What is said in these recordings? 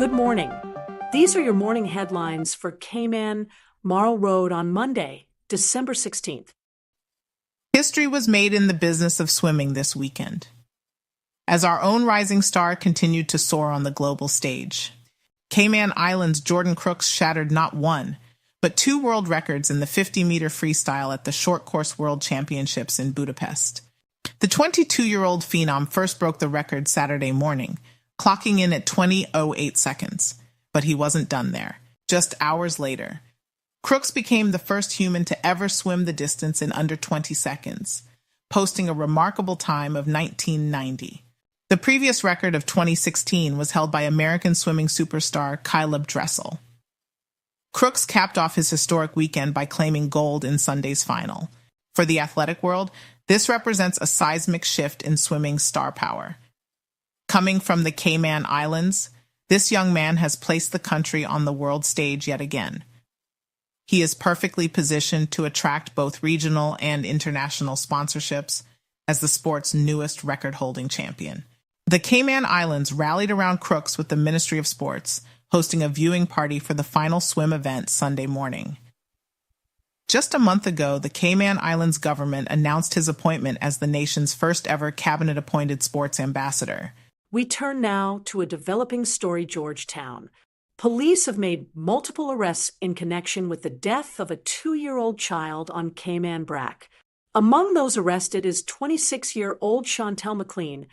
Good morning. These are your morning headlines for Cayman Marl Road on Monday, December 16th. History was made in the business of swimming this weekend, as our own rising star continued to soar on the global stage. Cayman Islands' Jordan Crooks shattered not one, but two world records in the 50-meter freestyle at the Short Course World Championships in Budapest. The 22-year-old phenom first broke the record Saturday morning, clocking in at 20:08 seconds. But he wasn't done there. Just hours later, Crooks became the first human to ever swim the distance in under 20 seconds, posting a remarkable time of 19:90. The previous record of 2016 was held by American swimming superstar Caleb Dressel. Crooks capped off his historic weekend by claiming gold in Sunday's final. For the athletic world, this represents a seismic shift in swimming's star power. Coming from the Cayman Islands, this young man has placed the country on the world stage yet again. He is perfectly positioned to attract both regional and international sponsorships as the sport's newest record-holding champion. The Cayman Islands rallied around Crooks with the Ministry of Sports, hosting a viewing party for the final swim event Sunday morning. Just a month ago, the Cayman Islands government announced his appointment as the nation's first-ever cabinet-appointed sports ambassador. We turn now to a developing story, Georgetown. Police have made multiple arrests in connection with the death of a 2-year-old child on Cayman Brac. Among those arrested is 26-year-old Shantel McLean,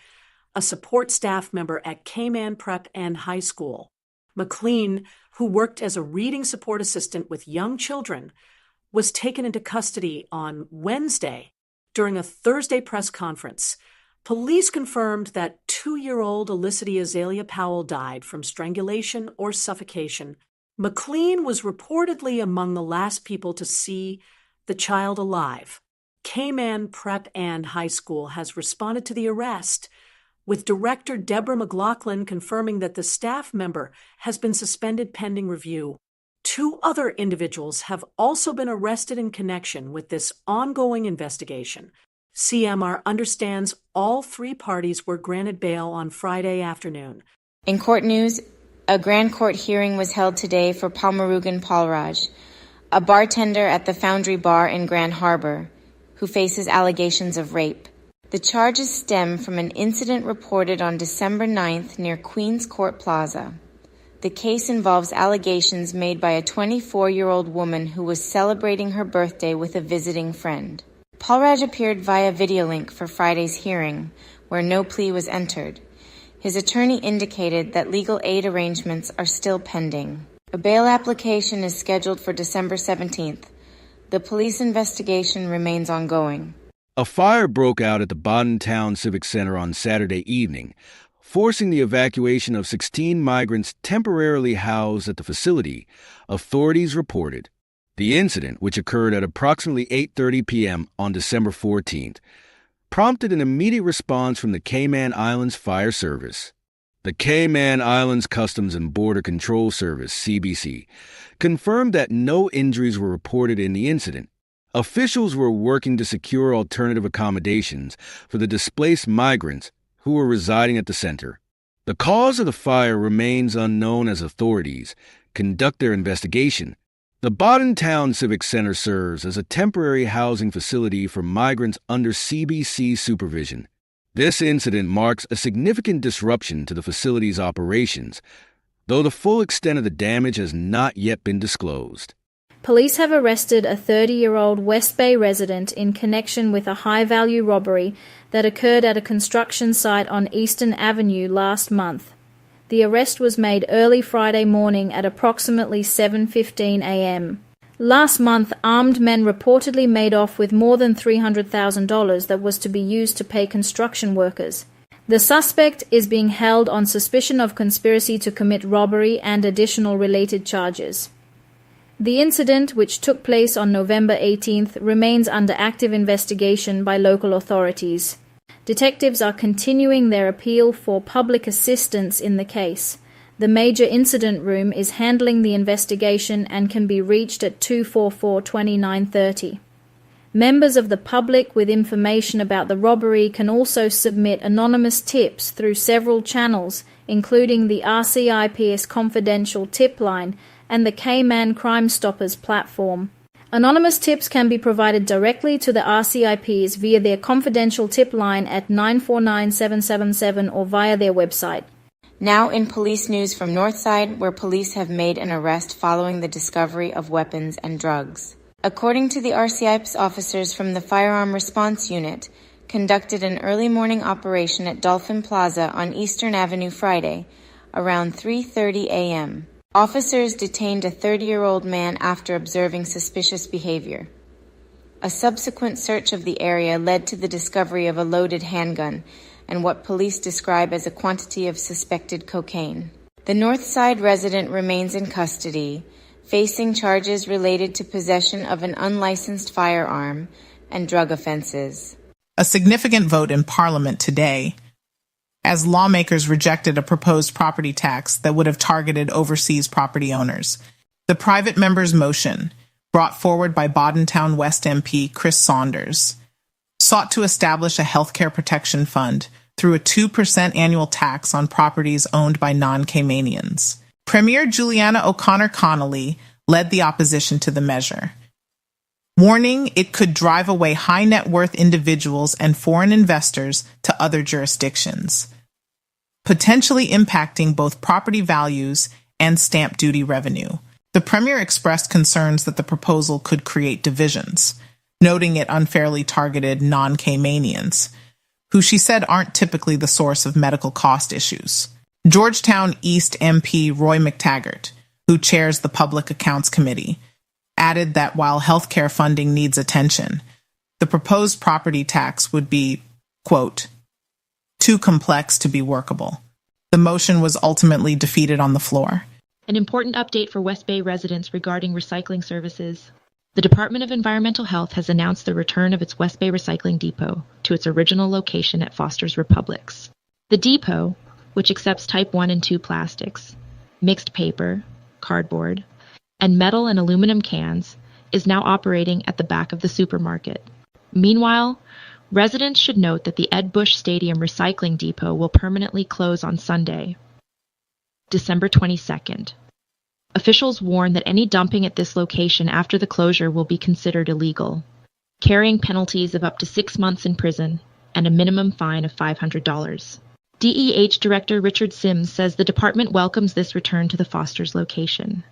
a support staff member at Cayman Prep and High School. McLean, who worked as a reading support assistant with young children, was taken into custody on Wednesday during a Thursday press conference. Police confirmed that 2-year-old Elicity Azalea Powell died from strangulation or suffocation. McLean was reportedly among the last people to see the child alive. Cayman Prep and High School has responded to the arrest, with Director Deborah McLaughlin confirming that the staff member has been suspended pending review. 2 other individuals have also been arrested in connection with this ongoing investigation. CMR understands all 3 parties were granted bail on Friday afternoon. In court news, a grand court hearing was held today for Palmarugan Palraj, a bartender at the Foundry Bar in Grand Harbor, who faces allegations of rape. The charges stem from an incident reported on December 9th near Queens Court Plaza. The case involves allegations made by a 24-year-old woman who was celebrating her birthday with a visiting friend. Palraj appeared via video link for Friday's hearing, where no plea was entered. His attorney indicated that legal aid arrangements are still pending. A bail application is scheduled for December 17th. The police investigation remains ongoing. A fire broke out at the Baden Town Civic Center on Saturday evening, forcing the evacuation of 16 migrants temporarily housed at the facility, authorities reported. The incident, which occurred at approximately 8:30 p.m. on December 14th, prompted an immediate response from the Cayman Islands Fire Service. The Cayman Islands Customs and Border Control Service, CBC, confirmed that no injuries were reported in the incident. Officials were working to secure alternative accommodations for the displaced migrants who were residing at the center. The cause of the fire remains unknown as authorities conduct their investigation. The Baden Town Civic Center serves as a temporary housing facility for migrants under CBC supervision. This incident marks a significant disruption to the facility's operations, though the full extent of the damage has not yet been disclosed. Police have arrested a 30-year-old West Bay resident in connection with a high-value robbery that occurred at a construction site on Eastern Avenue last month. The arrest was made early Friday morning at approximately 7:15 a.m. Last month, armed men reportedly made off with more than $300,000 that was to be used to pay construction workers. The suspect is being held on suspicion of conspiracy to commit robbery and additional related charges. The incident, which took place on November 18th, remains under active investigation by local authorities. Detectives are continuing their appeal for public assistance in the case. The major incident room is handling the investigation and can be reached at 244-2930. Members of the public with information about the robbery can also submit anonymous tips through several channels, including the RCIP's confidential tip line and the Cayman Crime Stoppers platform. Anonymous tips can be provided directly to the RCIPs via their confidential tip line at 949-777 or via their website. Now in police news from Northside, where police have made an arrest following the discovery of weapons and drugs. According to the RCIP's officers from the Firearm Response Unit, conducted an early morning operation at Dolphin Plaza on Eastern Avenue Friday, around 3:30 a.m. Officers detained a 30-year-old man after observing suspicious behavior. A subsequent search of the area led to the discovery of a loaded handgun and what police describe as a quantity of suspected cocaine. The Northside resident remains in custody, facing charges related to possession of an unlicensed firearm and drug offenses. A significant vote in Parliament today, as lawmakers rejected a proposed property tax that would have targeted overseas property owners. The private member's motion, brought forward by Bodentown West MP Chris Saunders, sought to establish a healthcare protection fund through a 2% annual tax on properties owned by non-Caymanians. Premier Juliana O'Connor Connolly led the opposition to the measure, warning it could drive away high net worth individuals and foreign investors to other jurisdictions, potentially impacting both property values and stamp duty revenue. The Premier expressed concerns that the proposal could create divisions, noting it unfairly targeted non-Caymanians, who she said aren't typically the source of medical cost issues. Georgetown East MP Roy McTaggart, who chairs the Public Accounts Committee, added that while healthcare funding needs attention, the proposed property tax would be, quote, too complex to be workable. The motion was ultimately defeated on the floor. An important update for West Bay residents regarding recycling services. The Department of Environmental Health has announced the return of its West Bay Recycling Depot to its original location at Foster's Republics. The depot, which accepts Type 1 and 2 plastics, mixed paper, cardboard, and metal and aluminum cans, is now operating at the back of the supermarket. Meanwhile, residents should note that the Ed Bush Stadium Recycling Depot will permanently close on Sunday, December 22nd. Officials warn that any dumping at this location after the closure will be considered illegal, carrying penalties of up to 6 months in prison and a minimum fine of $500. DEH Director Richard Sims says the department welcomes this return to the Foster's location,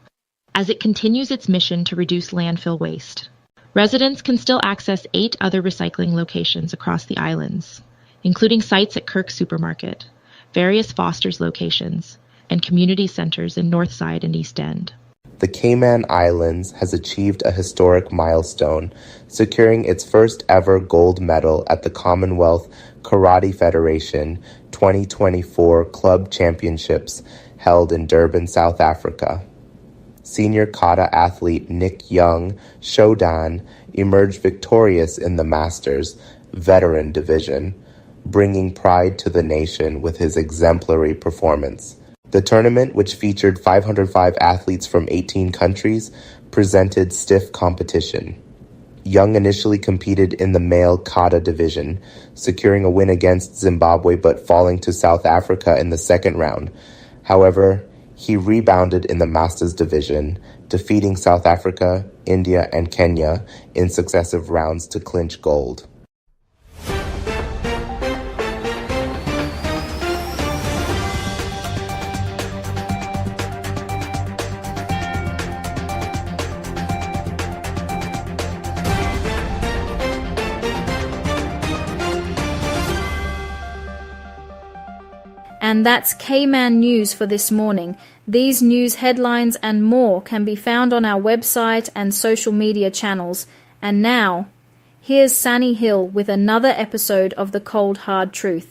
as it continues its mission to reduce landfill waste. Residents can still access 8 other recycling locations across the islands, including sites at Kirk Supermarket, various Foster's locations, and community centers in Northside and East End. The Cayman Islands has achieved a historic milestone, securing its first ever gold medal at the Commonwealth Karate Federation 2024 Club Championships held in Durban, South Africa. Senior kata athlete Nick Young Shodan emerged victorious in the Masters veteran division, bringing pride to the nation with his exemplary performance. The tournament, which featured 505 athletes from 18 countries, presented stiff competition. Young initially competed in the male kata division, securing a win against Zimbabwe but falling to South Africa in the second round. However, he rebounded in the Masters division, defeating South Africa, India, and Kenya in successive rounds to clinch gold. And that's Cayman News for this morning. These news headlines and more can be found on our website and social media channels. And now, here's Sunny Hill with another episode of The Cold Hard Truth.